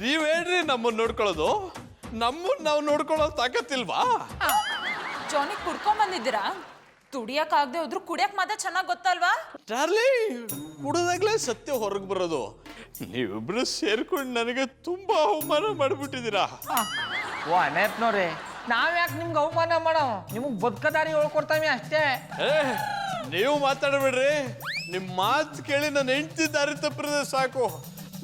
ನೀವೇನ್ರಿ ನಮ್ಮನ್ನ ನೋಡ್ಕೊಳ್ಳೋದು? ನಮ್ಮನ್ನ ನಾವು ನೋಡ್ಕೊಳ್ಳೋ ತಾಕತ್ತಿಲ್ವಾ? ಜಾನಿಗ್ ಕುಡ್ಕೊಂಡ್ ಬಂದಿದ್ದೀರಾ? ತುಡಿಯಕ್ಕಾಗದೆ ಹೋದ್ರು ಕುಡಿಯಕ್ ಮಾತ್ರ ಚೆನ್ನಾಗ್ ಗೊತ್ತಲ್ವಾ? ಚಾರ್ಲಿ, ಕುಡಿದಾಗ್ಲೇ ಸತ್ಯ ಹೊರಗೆ ಬರೋದು. ನೀವಿಬ್ರು ಸೇರ್ಕೊಂಡು ನನಗೆ ತುಂಬಾ ಅವಮಾನ ಮಾಡಿಬಿಟ್ಟಿದ್ದೀರಾ. ಓ ಅನೇಪ್ನವ್ರಿ, ನಾವ್ ಯಾಕೆ ನಿಮ್ಗೆ ಅವಮಾನ ಮಾಡೋ? ನಿಮಗ್ ಬದುಕದಾರಿ ಹೇಳ್ಕೊಡ್ತಾವೆ ಅಷ್ಟೇ. ನೀವು ಮಾತಾಡಬೇಡ್ರಿ. ನಿಮ್ಮ ಮಾತು ಕೇಳಿ ನನ್ನ ಹೆಂಡತಿ ದಾರಿ ತಪ್ಪಿದ್ರೆ ಸಾಕು.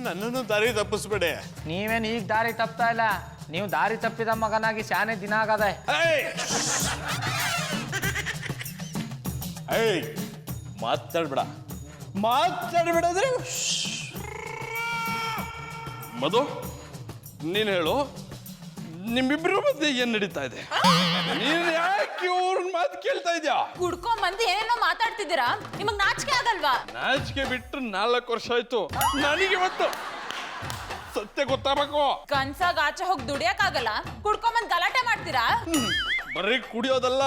ನನ್ನನ್ನು ದಾರಿ ತಪ್ಪಿಸ್ಬೇಡಿ. ನೀವೇನು ಈಗ ದಾರಿ ತಪ್ತಾ ಇಲ್ಲ, ನೀವು ದಾರಿ ತಪ್ಪಿದ ಮಗನಾಗಿ ಶಾನೆ ದಿನ ಆಗದೆ. ಮಾತಾಡ್ಬೇಡ, ಮಾತಾಡ್ಬೇಡಂದ್ರೆ ಮಧು, ನೀನ್ ಹೇಳು, ನಿಮ್ಮಿಬ್ರು ಮಧ್ಯೆ ಏನ್ ನಡೀತಾ ಇದೆ? ನೀನ್ ಯಾಕೆ ಇವ್ರ ಮಾತು ಕೇಳ್ತಾ ಇದ್ಯಾ? ಕುಡ್ಕೊಂಡ್ ಬಂದು ಏನೇನೋ ಮಾತಾಡ್ತಿದ್ದೀರಾ? ನಿಮಗ್ ನಾಚಿಕೆ ಆಗಲ್ವಾ? ನಾಚಿಕೆ ಬಿಟ್ಟು 4 ವರ್ಷ ಆಯ್ತು. ನನಗೆ ಇವತ್ತು ಸತ್ಯ ಗೊತ್ತಾಗಬೇಕು. ಕನ್ಸಾಗ ಆಚೆ ಹೋಗಿ ದುಡಿಯಕ್ಕಾಗಲ್ಲ, ಕುಡ್ಕೊಂಡ್ ಬಂದ್ ಗಲಾಟೆ ಮಾಡ್ತೀರಾ? ಬರೀ ಕುಡಿಯೋದಲ್ಲ,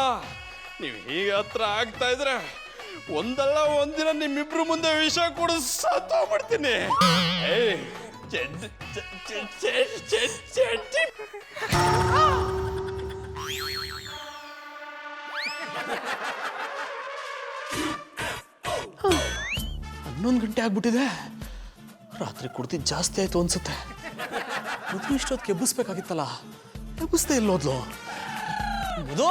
ನೀವು ಹೀಗೆ ಹತ್ರ ಆಗ್ತಾ ಇದ್ರೆ ಒಂದಲ್ಲ ಒಂದಿನ ನಿಮ್ಮಿಬ್ರು ಮುಂದೆ ವಿಷ ಕೊಡು ಸತ್ತೋಗ್ಬಿಡ್ತೀನಿ. ಹನ್ನೊಂದು ಗಂಟೆ ಆಗ್ಬಿಟ್ಟಿದೆ. ರಾತ್ರಿ ಕುಡ್ತಿದ್ದು ಜಾಸ್ತಿ ಆಯ್ತು ಅನ್ಸುತ್ತೆ. ಮೊದಲು ಇಷ್ಟೊತ್ತು ಕೆಬ್ಬಿಸ್ಬೇಕಾಗಿತ್ತಲ್ಲ, ಕೆಬ್ಬಿಸ್ತೇ ಇಲ್ಲೋದ್ಲು. ಮಧು,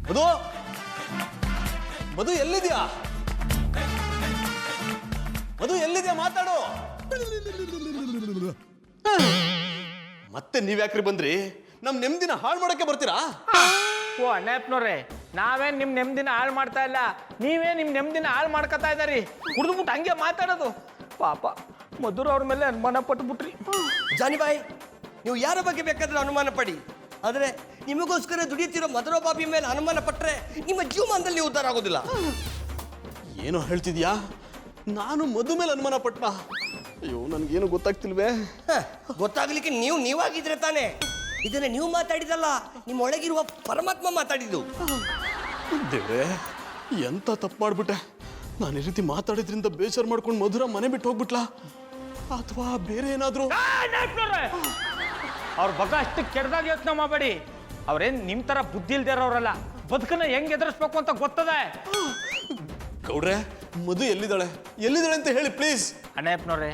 ಮಧು, ಮಧು ಎಲ್ಲಿದ್ಯಾ? ಮಧು ಎಲ್ಲಿದ್ಯಾ? ಮಾತಾಡು. ಮತ್ತೆ ನೀವ್ಯಾಕ್ರಿ ಬಂದ್ರಿ? ನಮ್ ನೆಮ್ಮದಿನ ಹಾಳು ಮಾಡಕ್ಕೆ ಬರ್ತೀರಾ? ಓ ಅನೇಪ್ನವ್ರೆ, ನಾವೇನ್ ನಿಮ್ ನೆಮ್ಮದಿನ ಹಾಳು ಮಾಡ್ತಾ ಇಲ್ಲ, ನೀವೇ ನಿಮ್ ನೆಮ್ಮದಿನ ಹಾಳು ಮಾಡ್ಕೊತಾ ಇದ್ದಾರಿ. ಕುಡಿದ್ಬಿಟ್ಟು ಹಂಗೆ ಮಾತಾಡೋದು. ಪಾಪ ಮಧುರ್ ಅವ್ರ ಮೇಲೆ ಅನುಮಾನ ಪಟ್ಬಿಟ್ರಿ. ಜಾನಿಬಾಯಿ, ನೀವು ಯಾರ ಬಗ್ಗೆ ಬೇಕಾದ್ರೆ ಅನುಮಾನ ಪಡಿ, ಆದರೆ ನಿಮಗೋಸ್ಕರ ದುಡಿಯುತ್ತಿರೋ ಮಧುರ ಬಾಬಿ ಮೇಲೆ ಅನುಮಾನ ಪಟ್ಟರೆ ನಿಮ್ಮ ಜೀವಮಾನದಲ್ಲಿ ಉದ್ಧಾರ ಆಗೋದಿಲ್ಲ. ಏನೋ ಹೇಳ್ತಿದ್ಯಾ? ನಾನು ಮಧು ಮೇಲೆ ಅನುಮಾನ ಪಟ್ಟ? ಅಯ್ಯೋ, ನನ್ಗೇನು ಗೊತ್ತಾಗ್ತಿಲ್ವೇ. ಗೊತ್ತಾಗ್ಲಿಕ್ಕೆ ನೀವಾಗಿದ್ರೆ ತಾನೇ. ಇದನ್ನ ನೀವು ಮಾತಾಡಿದಲ್ಲ, ನಿಮ್ಮ ಒಳಗಿರುವ ಪರಮಾತ್ಮ ಮಾತಾಡಿದ್ದು. ದೇವ್ರೆ, ಎಂತ ತಪ್ಪು ಮಾಡ್ಬಿಟ್ಟೆ. ನಾನು ಈ ರೀತಿ ಮಾತಾಡಿದ್ರಿಂದ ಬೇಜಾರು ಮಾಡ್ಕೊಂಡು ಮಧುರ ಮನೆ ಬಿಟ್ಟು ಹೋಗ್ಬಿಟ್ಲಾ, ಅಥವಾ ಬೇರೆ ಏನಾದ್ರು? ಅವ್ರ ಬಗ್ಗೆ ಅಷ್ಟು ಕೆಟ್ಟದಾಗ ಯೋಚನೆ ಮಾಡಬೇಡಿ. ಅವ್ರೇನ್ ನಿಮ್ ತರ ಬುದ್ಧಿ ಇಲ್ದಿರೋರಲ್ಲ, ಬದುಕನ್ನ ಹೆಂಗ್ ಎದುರಿಸ್ಬೇಕು ಅಂತ ಗೊತ್ತದೆ. ಗೌಡ್ರೆ, ಮಧು ಎಲ್ಲಿದ್ದಾಳೆ ಅಂತ ಹೇಳಿ ಪ್ಲೀಸ್. ಅಣ್ಣಪ್ಪನವ್ರೆ,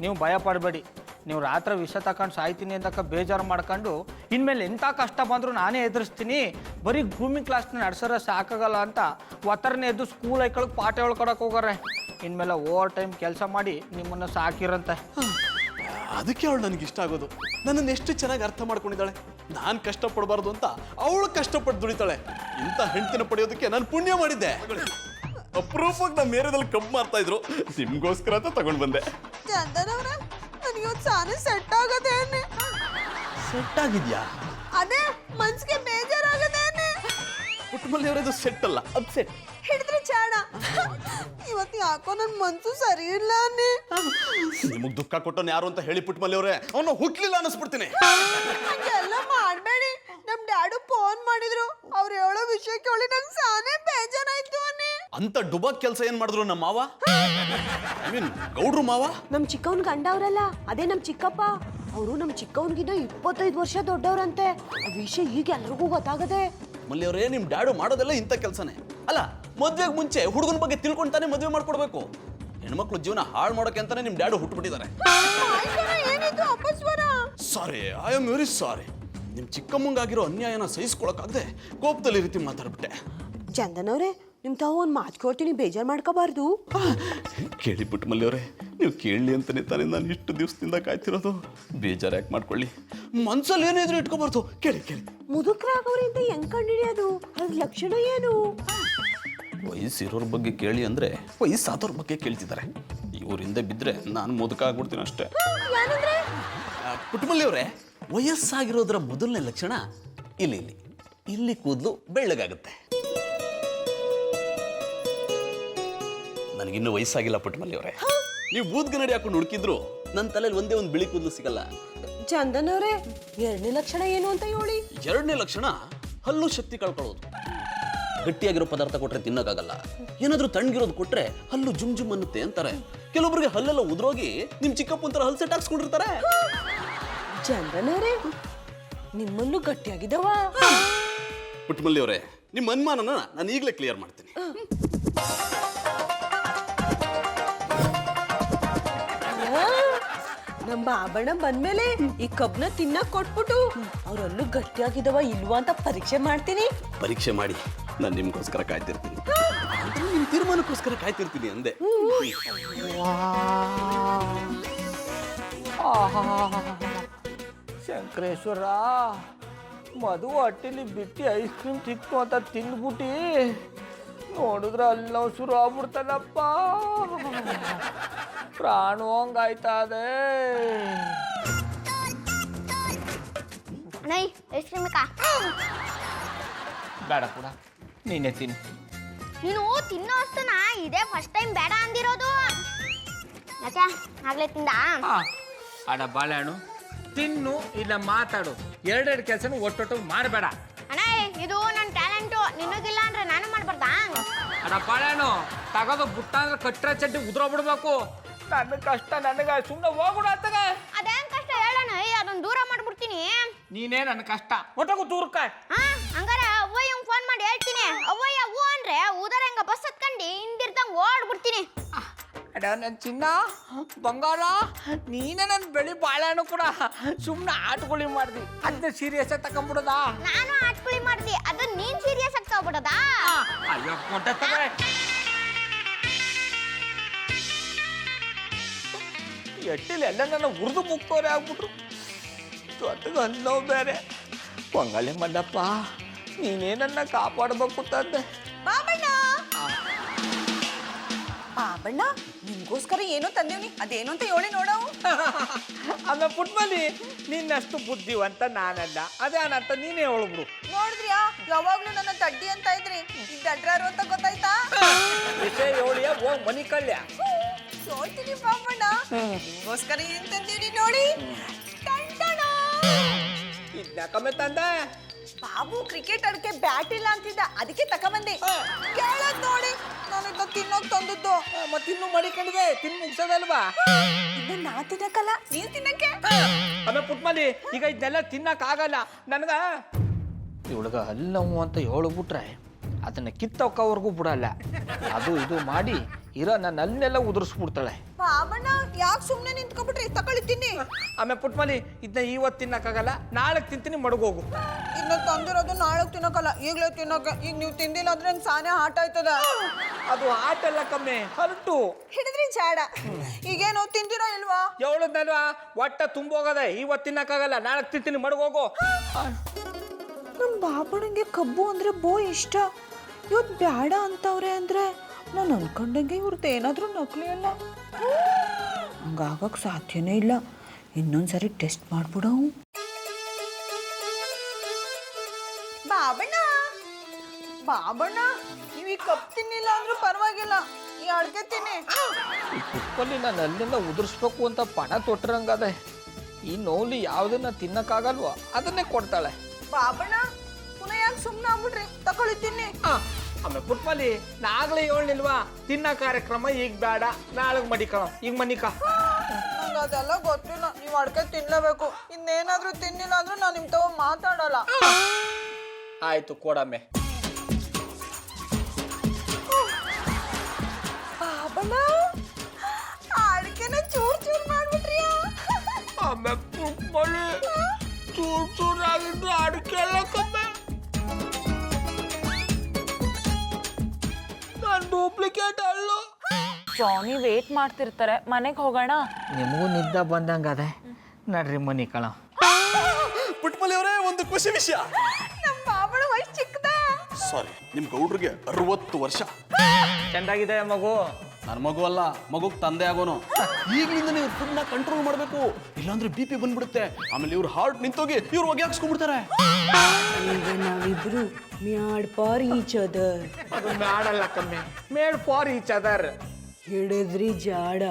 ನೀವು ಭಯ ಪಡಬೇಡಿ. ನೀವು ರಾತ್ರಿ ವಿಷ ತಗೊಂಡು ಸಾಯ್ತೀನಿ ಅಂತಕ್ಕ ಬೇಜಾರು ಮಾಡ್ಕೊಂಡು ಇನ್ಮೇಲೆ ಎಂಥ ಕಷ್ಟ ಬಂದರೂ ನಾನೇ ಎದುರಿಸ್ತೀನಿ, ಬರೀ ಗ್ರೂಮಿಂಗ್ ಕ್ಲಾಸ್ನ ನಡೆಸೋರ ಸಾಕಾಗಲ್ಲ ಅಂತ ಒತ್ತರನೇ ಎದ್ದು ಸ್ಕೂಲ್ ಐಕಳಿಗೆ ಪಾಠ ಹೇಳ್ಕೊಡಕ್ಕೆ ಹೋಗಾರೆ. ಇನ್ಮೇಲೆ ಓವರ್ ಟೈಮ್ ಕೆಲಸ ಮಾಡಿ ನಿಮ್ಮನ್ನು ಸಾಕಿರಂತೆ. ಅದಕ್ಕೆ ಅವಳು ನನಗೆ ಇಷ್ಟ ಆಗೋದು. ನನ್ನನ್ನು ಎಷ್ಟು ಚೆನ್ನಾಗಿ ಅರ್ಥ ಮಾಡ್ಕೊಂಡಿದ್ದಾಳೆ. ನಾನು ಕಷ್ಟಪಡಬಾರ್ದು ಅಂತ ಅವಳು ಕಷ್ಟಪಟ್ಟು ದುಡಿತಾಳೆ. ಇಂಥ ಹೆಂಡತಿನ ಪಡೆಯೋದಕ್ಕೆ ನಾನು ಪುಣ್ಯ ಮಾಡಿದ್ದೆ. ಅಪ್ರೂಪಕ್ಕೆ ನಮ್ಮ ಏರಿಯಾದಲ್ಲಿ ಕಬ್ಬು ಮಾರ್ತಾ ಇದ್ರು, ನಿಮ್ಗೋಸ್ಕರ ಅಂತ ತಗೊಂಡು ಬಂದೆ. ನನಗೆ ಸಾನೆ ಸೆಟ್ ಆಗದೇನೆ. ಸೆಟ್ ಆಗಿದ್ಯಾ? ಅದೇ ಮನ್ಸಿಗೆ ಬೇಜಾರಾಗದೇನೆ. ಪುಟ್ಟಮಲ್ಲಿ ಅವರದು ಸೆಟ್ ಅಲ್ಲ, ಅಪ್ಸೆಟ್. ಹಿಡಿದ್ರೆ ಚಾಡ. ಇವತ್ತು ಯಾಕೋ ನನ್ನ ಮನ್ಸು ಸರಿ ಇಲ್ಲ ಅನ್ನೆ. ನಿಮಗ್ ದುಃಖ ಕೊಟ್ಟವನು ಯಾರು ಅಂತ ಹೇಳಿ ಪುಟ್ಟಮಲ್ಲಿ ಅವರೇ, ಅವನು ಹುಟ್ಲಿಲ್ಲ ಅನ್ನಿಸ್ಬಿಡ್ತೀನಿ. ಹಂಗೆಲ್ಲ ಮಾಡಬೇಡಿ. ನಮ್ ಡ್ಯಾಡು ಫೋನ್ ಮಾಡಿದ್ರು, ಅವ್ರು ಹೇಳೋ ವಿಷಯ ಕೇಳಿ ನಂಗೆ ಸಾನೆ ಬೇಜಾರಾಯ್ತು ಅನ್ನೆ. ಅಂತ ಡುಬಾಕ್ ಕೆಲಸ ಏನ್ ಮಾಡಿದ್ರು ನಮ್ಮ ಮಾವ? ಐ ಮೀನ್ ಗೌಡ್ರು ಮಾವ. ನಮ್ ಚಿಕ್ಕವನ್ ಗಂಡ ಅವ್ರಲ್ಲ, ಅದೇ ನಮ್ ಚಿಕ್ಕಪ್ಪ. ಅವರು ನಮ್ ಚಿಕ್ಕವನ್ಗಿನ್ನ 25 ವರ್ಷ ದೊಡ್ಡವ್ರಂತೆ. ಆ ವಿಷಯ ಈಗ ಎಲ್ರಿಗೂ ಗೊತ್ತಾಗದೆ. ಮಲ್ಲಿ ಅವರೇ, ನಿಮ್ ಡ್ಯಾಡು ಮಾಡೋದೆಲ್ಲ ಇಂಥ ಕೆಲಸನೇ ಅಲ್ಲ. ಮದ್ವೆಗೆ ಮುಂಚೆ ಹುಡುಗನ ಬಗ್ಗೆ ತಿಳ್ಕೊಂತಾನೆ ಮದ್ವೆ ಮಾಡ್ಕೊಡ್ಬೇಕು. ಹೆಣ್ಮಕ್ಳು ಜೀವನ ಹಾಳು ಮಾಡೋಕೆ ಅಂತಾನೆ ನಿಮ್ dad ಹುಟ್ಟುಬಿಟ್ಟಿದ್ದಾರೆ. Sorry, I am very sorry. ನಿಮ್ ಚಿಕ್ಕಮ್ಮಂಗಾಗಿರೋ ಅನ್ಯಾಯನ ಸಹಿಸ್ಕೊಳಕ್ಕಾಗದೆ ಕೋಪದಲ್ಲಿ ಈ ರೀತಿ ಮಾತಾಡ್ಬಿಟ್ಟೆ. ಚಂದನ್ ಅವ್ರೆ, ನಿಮ್ ತಾವು ಒಂದ್ ಮಾತು ಕೇಳ್ತೀನಿ, ಬೇಜಾರ್ ಮಾಡ್ಕೋಬಾರ್ದು. ಕೇಳಿ ಪುಟ್ಟಮಲ್ಲಿ ಅವರೇ, ನೀವು ಕೇಳಲಿ ಅಂತಾನೆ ತಾನೇ ನಾನು ಇಷ್ಟು ದಿವಸದಿಂದ ಕಾಯ್ತಿರೋದು. ಬೇಜಾರು ಯಾಕೆ ಮಾಡ್ಕೊಳ್ಳಿ, ಮನ್ಸಲ್ಲಿ ಏನಿದ್ರು ಇಟ್ಕೋಬಾರ್ದು. ಕೇಳಿ ಕೇಳಿ. ಮುದುಕರಾಗವ್ರಿಂದ ಹೆಂಗ್ ಕಂಡಿಡಿಯೋದು? ಅದ್ರ ಲಕ್ಷಣ ಏನು? ವಯಸ್ಸಿರೋರ ಬಗ್ಗೆ ಕೇಳಿ ಅಂದ್ರೆ ವಯಸ್ಸಾದವ್ರ ಬಗ್ಗೆ ಕೇಳ್ತಿದ್ದಾರೆ. ಇವರಿಂದ ಬಿದ್ದರೆ ನಾನು ಮುದುಕ ಆಗ್ಬಿಡ್ತೀನಿ ಅಷ್ಟೇ. ಪುಟ್ಟಮಲ್ಲಿ ಅವರೇ, ವಯಸ್ಸಾಗಿರೋದ್ರ ಮೊದಲನೇ ಲಕ್ಷಣ ಇಲ್ಲಿ ಇಲ್ಲಿ ಇಲ್ಲಿ ಕೂದಲು ಬೆಳ್ಳಗಾಗುತ್ತೆ. ನನಗಿನ್ನೂ ವಯಸ್ಸಾಗಿಲ್ಲ ಪುಟ್ಟಮಲ್ಲಿ ಅವರೇ. ನೀವು ಬೂದ್ಗನ್ನಡಿ ಹಾಕೊಂಡು ಹುಡುಕಿದ್ರು ನನ್ನ ತಲೆಯಲ್ಲಿ ಒಂದೇ ಒಂದು ಬಿಳಿ ಕೂದಲು ಸಿಗಲ್ಲ. ಚಂದನ್ ಅವರೇ, 2ನೇ ಲಕ್ಷಣ ಏನು ಅಂತ ಹೇಳಿ. 2ನೇ ಲಕ್ಷಣ ಹಲ್ಲು ಶಕ್ತಿ ಕಳ್ಕೊಳ್ಳೋದು. ಗಟ್ಟಿಯಾಗಿರೋ ಪದಾರ್ಥ ಕೊಟ್ರೆ ತಿನ್ನಕ್ಕಾಗಲ್ಲ. ಏನಾದ್ರೂ ತಣ್ಣಗಿರೋದು ಕೊಟ್ರೆ ಹಲ್ಲು ಜುಮ್ ಜುಮ್ ಅನ್ನುತ್ತೆ ಅಂತಾರೆ. ಕೆಲವೊಬ್ಬರಿಗೆ ಹಲ್ಲೆಲ್ಲ ಉದ್ರೋಗಿ ನಿಮ್ ಚಿಕ್ಕಪ್ಪನ ತರ ಹಲ್ ಸೆಟ್ ಹಾಕ್ಸ್ಕೊಂಡಿರ್ತಾರೆ. ಚಂದ್ರನವರೇ ನಿಮ್ಮಲ್ಲೂ ಗಟ್ಟಿಯಾಗಿದ್ದಾವ. ಪುಟ್ಟಮಲ್ಲಿ ಅವರೇ, ನಿಮ್ಮ ಅನುಮಾನನ ನಾನು ಈಗಲೇ ಕ್ಲಿಯರ್ ಮಾಡ್ತೀನಿ. ನಮ್ಮ ಬಾಬಣ್ಣ ಬಂದ್ಮೇಲೆ ಈ ಕಬ್ನ ತಿನ್ನಕ್ ಕೊಟ್ಬಿಟ್ಟು ಅವ್ರಲ್ಲೂ ಗಟ್ಟಿಯಾಗಿದ್ದಾವ ಇಲ್ವಾ ಅಂತ ಪರೀಕ್ಷೆ ಮಾಡ್ತೀನಿ. ಪರೀಕ್ಷೆ ಮಾಡಿ ನಾನು ನಿಮ್ಗೋಸ್ಕರ ಕಾಯ್ತಿರ್ತೀನಿ. ನಿಮ್ ತೀರ್ಮಾನಕ್ಕೋಸ್ಕರ ಕಾಯ್ತಿರ್ತೀನಿ ಅಂದೆ. ಶಂಕರೇಶ್ವರ, ಮಧು ಹೊಟ್ಟಿಲಿ ಬಿಟ್ಟು ಐಸ್ ಕ್ರೀಮ್ ಸಿಕ್ತು ಅಂತ ತಿಂದ್ಬಿಟ್ಟು ನೋಡಿದ್ರೆ ಅಲ್ಲೋ ಶುರು ಆಗ್ಬಿಡ್ತಾನಪ್ಪ. ಪ್ರಾಣ ಹಂಗಾಯ್ತದೆ. ನೈ ಐಸ್ ಕ್ರೀಮ್ ಬೇಕಾ? ಬೇಡ ಕೂಡ, ನೀನೇ ತಿನ್ನು. ನೀನು ತಿನ್ನೋ ವಸ್ತುನ ಇದೇ ಫಸ್ಟ್ ಟೈಮ್ ಬೇಡ ಅಂದಿರೋದು. ಯಾಕೆ ಆಗ್ಲೇ ತಿಂದ? ಅಡ ಬಾಳೆಹಣ್ಣು ತಿನ್ನು, ಇಲ್ಲ ಮಾತಾಡು. ಎರಡೆರಡು ಕೆಲಸನೂ ಒಟ್ಟೊಟ್ಟು ಮಾಡಬೇಡ. ಅಣ್ಣ ಇದು ನನ್ನ ಟ್ಯಾಲೆಂಟು, ನಿನಗಿಲ್ಲ ಅಂದ್ರೆ ನಾನು ಮಾಡ್ಬಾರ್ದಾ? ಅಡ ಬಾಳೆಹಣ್ಣು ತಗೋದು ಬುಟ್ಟ ಅಂದ್ರೆ ಕಟ್ಟರೆ ಚಡ್ಡಿ ಉದ್ರೋಗ್ಬಿಡ್ಬೇಕು. ನನ್ನ ಕಷ್ಟ ನನಗೆ, ಸುಮ್ಮನೆ ಹೋಗ್ಬಿಡು ಅತ್ತಗ. ಅದೇನ್ ಕಷ್ಟ ಹೇಳೋಣ, ಅದನ್ನ ದೂರ ಮಾಡ್ಬಿಡ್ತೀನಿ. ನೀನೇ ನನ್ನ ಕಷ್ಟ, ಒಟ್ಟಗು ದೂರಕ್ಕ. ಹಾ ಹಂಗಾರೆ ಅವ್ವಯ್ಯಂಗ್ ಫೋನ್ ಮಾಡಿ ಹೇಳ್ತೀನಿ. ಅವ್ವಯ್ಯ ಹೂ ಅಂದ್ರೆ ಊದರ ಹೆಂಗ ಬಸ್ ಹತ್ಕೊಂಡು ಹಿಂದಿರ್ದಂಗ್ ಓಡ್ಬಿಡ್ತೀನಿ. ಅಡ ನನ್ನ ಚಿನ್ನ ಬಂಗಾರ, ನೀನೇ ನನ್ನ ಬೆಳಿ ಬಾಳೆಹಣ್ಣು ಕೂಡ ಸುಮ್ಮನೆ ಆಟಗುಳಿ ಮಾಡ್ದಿ. ಅದನ್ನ ಸೀರಿಯಸ್ ಆಗಿ ತಗೊಂಡ್ಬಿಡೋದಾ? ನಾನು ಆಟ್ಕುಳಿ ಮಾಡ್ದಿ, ಅದನ್ನ ನೀನ್ ಸೀರಿಯಸ್ ಆಗಿ ತಗೊಬಿಡೋದಾ? ಅಯ್ಯೋ ಕೊಟ್ಟೆ ತಗೋ. ಎಟ್ಟಿಲಿ ಎಲ್ಲ ನನ್ನ ಉರ್ದು ಮುಕ್ತೋರೆ ಆಗ್ಬಿಟ್ರು. ಜೊತೆಗೆ ಅನ್ನೋ ಬೇರೆ. ಪೊಂಗಲೆ ಮಲ್ಲಪ್ಪ, ನೀನೇ ನನ್ನ ಕಾಪಾಡಬೇಕು ತಂದೆ. ಬಾಬಣ್ಣ ಬಾಬಣ್ಣ, ನಿಮ್ಗೋಸ್ಕರ ಏನೋ ತಂದೇವ್ನಿ, ಅದೇನು ಅಂತ ಹೇಳಿ ನೋಡವು. ಆಮೇಲೆ ಪುಟ್ಮಲ್ಲಿ ನಿನ್ನಷ್ಟು ಬುದ್ಧಿವಂತ ನಾನಲ್ಲ, ಅದೇನಂತ ನೀನೇ ಹೇಳ್ಬಿಡು. ನೋಡಿದ್ರಿಯಾ, ಯಾವಾಗ್ಲೂ ನನ್ನ ತಡ್ಡಿ ಅಂತ ಇದ್ರಿ, ಈಗ ದಡ್ರಾರು ಅಂತ ಗೊತ್ತಾಯ್ತಾ? ವಿಷಯ ಹೇಳಿಯ ಹೋಗ್ ಮನಿ ಕಳ್ಯ. ಸೋಳ್ತೀನಿ ಬಾಬಣ್ಣ, ನಿಮ್ಗೋಸ್ಕರ ಏನ್ ತಂದೀನಿ ನೋಡಿ. ಇದ್ಯಾಕಮ್ಮೆ ತಂದೆ? ಬಾಬು ಕ್ರಿಕೆಟ್ ಆಡಕ್ಕೆ ಬ್ಯಾಟ್ ಇಲ್ಲ ಅಂತಿದ್ದ, ಅದಕ್ಕೆ ತಕೊಂಬಂದೆ. ಕೇಳದ್ ನೋಡಿ, ನಾನು ಇದನ್ನ ತಿನ್ನೋಕ್ ತಂದದ್ದು. ಮತ್ತಿನ್ನು ಮಡಿಕೊಂಡಿದೆ, ತಿನ್ ಮುಗ್ಸೋದಲ್ವಾ? ಇನ್ನು ನಾ ತಿನ್ನಕ್ಕಲ್ಲ, ನೀವ್ ತಿನ್ನಕ್ಕೆ. ಆಮೇಲೆ ಪುಟ್ಮಲ್ಲಿ ಈಗ ಇದನ್ನೆಲ್ಲ ತಿನ್ನಕ್ ಆಗಲ್ಲ ನನಗ. ಇವಳಗ ಅಲ್ಲವು ಅಂತ ಹೇಳ್ಬಿಟ್ರೆ ಅದನ್ನ ಕಿತ್ತೋಕವರೆಗೂ ಬಿಡಲ್ಲ. ಅದು ಇದು ಮಾಡಿ ಇರೋ ನನ್ನ ಅಲ್ಲೆಲ್ಲ ಉದುರಿಸ್ಬಿಡ್ತಾಳೆ. ಬಾಬಣ್ಣ ಯಾಕೆ ಸುಮ್ಮನೆ ನಿಂತ್ಕೊಬಿಟ್ರಿ, ತಗೊಳ್ಳಿ ತಿನ್ನಿ. ಆಮೇಲೆ ಪುಟ್ಮಲ್ಲಿ ಇದನ್ನ ಇವತ್ತು ತಿನ್ನಕ್ಕಾಗಲ್ಲ, ನಾಳೆ ತಿಂತೀನಿ, ಮಡಗೋಗು. ಇನ್ನು ತಂದಿರೋದು ನಾಳೆ ತಿನ್ನಕ್ಕಲ್ಲ, ಈಗಲೇ ತಿನ್ನಕ್ಕೆ. ಈಗ ನೀವು ತಿಂದಿಲ್ಲ ಅಂದ್ರೆ ನನ್ ಸಾನೆ ಆಟ ಆಯ್ತದ. ಅದು ಆಟ ಎಲ್ಲ ಕಮ್ಮಿ, ಹರಟು ಹಿಡಿದ್ರಿ ಜಾಡ. ಈಗೇನು ತಿಂದಿರೋ ಇಲ್ವಾ? ಹೇಳದ್ನಲ್ವಾ, ಒಟ್ಟ ತುಂಬೋಗದೆ. ಇವತ್ತು ತಿನ್ನಕ್ಕಾಗಲ್ಲ, ನಾಳೆ ತಿಂತೀನಿ, ಮಡಗೋಗು. ನಮ್ಮ ಬಾಬಣ್ಣಂಗೆ ಕಬ್ಬು ಅಂದ್ರೆ ಬೋ ಇಷ್ಟ. ಇವತ್ತು ಬ್ಯಾಡ ಅಂತವ್ರೆ ಅಂದ್ರೆ ನಾನು ಅನ್ಕೊಂಡಂಗೆ ಇವ್ರದ್ದು ಏನಾದರೂ ನಕಲಿ ಅಲ್ಲ. ಹಂಗಾಗಕ್ಕೆ ಸಾಧ್ಯನೇ ಇಲ್ಲ. ಇನ್ನೊಂದ್ಸರಿ ಟೆಸ್ಟ್ ಮಾಡ್ಬಿಡವು. ಬಾಬಣ್ಣ ಬಾಬಣ್ಣ, ನೀವು ಈ ಕಪ್ ತಿನ್ನಿಲ್ಲ ಅಂದ್ರೂ ಪರವಾಗಿಲ್ಲ, ಈ ಅಡ್ಗೆ ತಿನ್ನಿ. ಈ ಕುಕ್ಕಲ್ಲಿ ನಾನು ಅಲ್ಲೆಲ್ಲ ಉದುರಿಸ್ಬೇಕು ಅಂತ ಪಣ ತೊಟ್ಟರಂಗದೆ. ಈ ನೋಲಿ ಯಾವುದನ್ನ ತಿನ್ನಕ್ಕಾಗಲ್ವ ಅದನ್ನೇ ಕೊಡ್ತಾಳೆ. ಬಾಬಣ್ಣ ಪುನಃ ಯಾಕೆ ಸುಮ್ಮನೆ ಆಗ್ಬಿಟ್ರಿ, ತಗೊಳ್ಳಿ ತಿನ್ನಿ. ಆಮೇಲೆ ಪುಟ್ಮಲ್ಲಿ ನಾಗ್ಲೇ ಹೇಳಿಲ್ವಾ, ತಿನ್ನ ಕಾರ್ಯಕ್ರಮ ಈಗ ಬೇಡ, ನಾಳೆಗೆ ಮಡಿಕಳ, ಈಗ ಮನಿಕ. ನಂಗೆ ಅದೆಲ್ಲ ಗೊತ್ತಿಲ್ಲ, ನೀವು ಅಡ್ಗೆ ತಿನ್ಲೇಬೇಕು. ಇನ್ನೇನಾದ್ರೂ ತಿನ್ನಿಲ್ಲ ಅಂದ್ರೆ ನಾನು ನಿಮ್ ತಗೋ ಮಾತಾಡಲ್ಲ. ಆಯ್ತು ಕೊಡಮ್ಮೆ. ಬಾಬಣ್ಣ ಅಡ್ಗೆನ ಚೂರ್ ಚೂರ್ ಮಾಡ್ಬಿಟ್ರಿಯಾ? ಆಮೇಲೆ ಪುಟ್ಮಲ್ಲಿ ಚೂರ್ ಚೂರಾಗಿದ್ದು ಅಡಿಕೆ ಎಲ್ಲ ಕಮ್ಮಿ. ನಾನು ಡೂಪ್ಲಿಕೇಟ್ ಅಲ್ಲ. ಜಾನಿ ವೇಟ್ ಮಾಡ್ತಿರ್ತಾರೆ, ಮನೆಗೆ ಹೋಗೋಣ. ನಿಮಗೂ ನಿದ್ದೆ ಬಂದಂಗದೆ, ನಡ್ರಿ ಮನಿ ಕಳ. ಪುಟ್ಟಮಲ್ಲಿ ಅವರೇ, ಒಂದು ಖುಷಿ ವಿಷಯ. ನಮ್ಮ ಬಾಬಣ್ಣ ವಯಸ್ಸು ಚಿಕ್ಕದ. ಸಾರಿ, ನಿಮ್ ಗೌಡ್ರಿಗೆ 60 ವರ್ಷ. ಚೆಂದಾಗಿದೆ ಮಗು. ನನ್ನ ಮಗು ಅಲ್ಲ, ಮಗುಗ್ ತಂದೆ ಆಗೋನು. ಈಗಲಿಂದ ನೀವು ಫುಡ್ನ ಕಂಟ್ರೋಲ್ ಮಾಡಬೇಕು, ಇಲ್ಲಾಂದ್ರೆ BP ಬಂದ್ಬಿಡುತ್ತೆ. ಆಮೇಲೆ ಇವ್ರ ಹಾರ್ಟ್ ನಿಂತೋಗಿ ಇವ್ರು ಹೊಗೆ ಹಾಕ್ಸ್ಕೊಂಡ್ಬಿಡ್ತಾರೆ. ಈಗ ನಾವಿಬ್ರು ಮ್ಯಾಡ್ ಫಾರ್ ಈಚ್ ಅದರ್. ಅದು ಮಾಡಲ್ಲ ಕಮ್ಮಿ, ಮೇಡ್ ಫಾರ್ ಈಚ್ ಅದರ್. ಹಿಡಿದ್ರಿ ಜಾಡ.